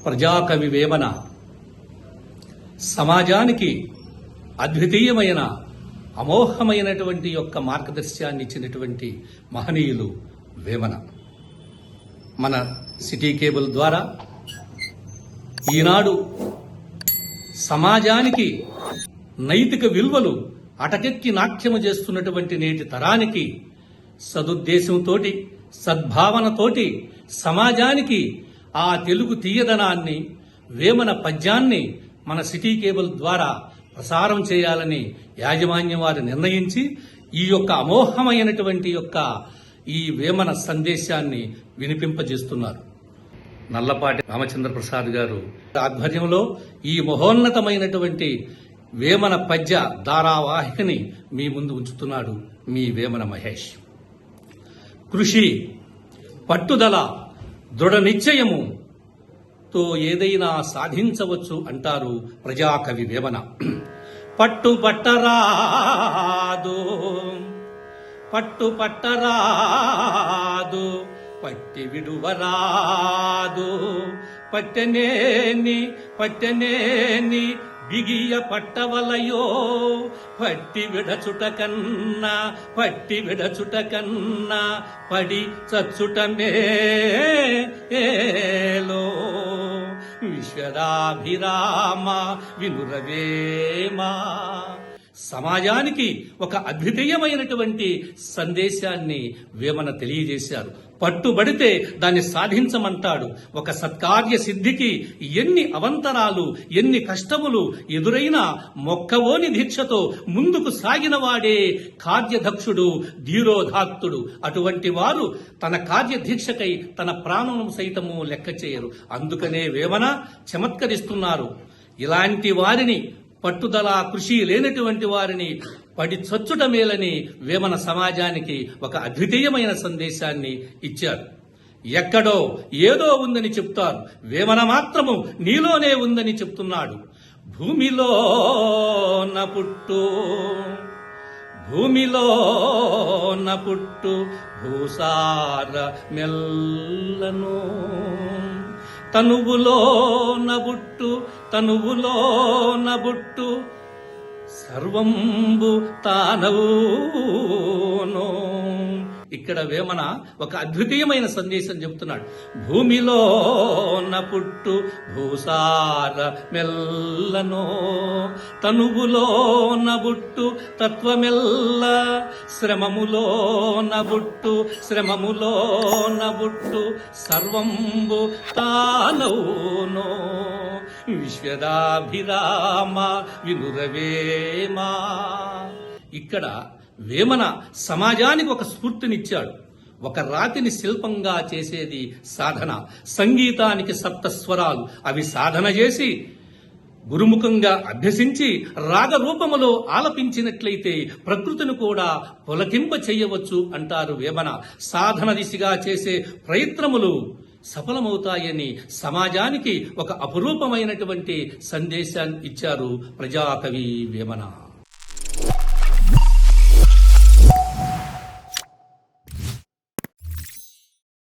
ప్రజాకవి వేమన సమాజానికి అద్వితీయమైన అమోఘమైనటువంటి యొక్క మార్గదర్శనాన్ని ఇచ్చినటువంటి మహనీయులు వేమన. మన సిటీ కేబుల్ ద్వారా ఈనాడు సమాజానికి నైతిక విలువలు అటకెక్కి నాట్యము చేస్తున్నటువంటి నేటి తరానికి సదుద్దేశంతో సద్భావనతోటి సమాజానికి ఆ తెలుగు తీయదనాన్ని వేమన పద్యాన్ని మన సిటీ కేబుల్ ద్వారా ప్రసారం చేయాలని యాజమాన్యం వారు నిర్ణయించి ఈ యొక్క అమోఘమైనటువంటి యొక్క ఈ వేమన సందేశాన్ని వినిపింపజేస్తున్నారు. నల్లపాటి రామచంద్ర ప్రసాద్ గారు ఆధ్వర్యంలో ఈ మహోన్నతమైనటువంటి వేమన పద్య ధారావాహికని మీ ముందు ఉంచుతున్నాడు మీ వేమన మహేష్. కృషి, పట్టుదల, దృఢ నిశ్చయముతో ఏదైనా సాధించవచ్చు అంటారు ప్రజాకవి వేమన. పట్టుపట్టరాదు పట్టి విడువరాదు, పట్టనేని బిగియ పట్టవలయో, పట్టి విడచుట కన్నా పడి చచ్చుట మేలో. విశ్వదాభిరామ వినురవేమా. సమాజానికి ఒక అద్వితీయమైనటువంటి సందేశాన్ని వేమన తెలియజేశారు. పట్టుబడితే దాన్ని సాధించమంటాడు. ఒక సత్కార్య సిద్ధికి ఎన్ని అవంతరాలు, ఎన్ని కష్టములు ఎదురైనా మొక్కవోని దీక్షతో ముందుకు సాగిన వాడే కార్యదక్షుడు, ధీరోధాత్తుడు. అటువంటి వారు తన కార్యదీక్షకై తన ప్రాణం సైతము లెక్క చేయరు. అందుకనే వేమన చమత్కరిస్తున్నారు. ఇలాంటి వారిని, పట్టుదల కృషి లేనటువంటి వారిని పడి చచ్చుట మేలని వేమన సమాజానికి ఒక అద్వితీయమైన సందేశాన్ని ఇచ్చారు. ఎక్కడో ఏదో ఉందని చెప్తారు, వేమన మాత్రము నీలోనే ఉందని చెప్తున్నాడు. భూమిలోన పుట్టు భూసార మెల్లను, తనువులోన బుట్టు సర్వంబు తానవునో. ఇక్కడ వేమన ఒక అద్వితీయమైన సందేశం చెబుతున్నాడు. భూమిలోన పుట్టు భూసార మెల్లనో, తనువులోన బుట్టు తత్వమెల్ల, శ్రమములోన బుట్టు సర్వంబు తానవునో. విశ్వదాభిరామ వినురవేమా. ఇక్కడ వేమన సమాజానికి ఒక స్ఫూర్తినిచ్చాడు. ఒక రాతిని శిల్పంగా చేసేది సాధన. సంగీతానికి సప్తస్వరాలు, అవి సాధన చేసి గురుముఖంగా అభ్యసించి రాగరూపములో ఆలపించినట్లయితే ప్రకృతిని కూడా పులకింప చెయ్యవచ్చు అంటారు వేమన. సాధన దిశగా చేసే ప్రయత్నములు సఫలమవుతాయని సమాజానికి ఒక అపురూపమైనటువంటి సందేశాన్ని ఇచ్చారు ప్రజాకవి వేమన.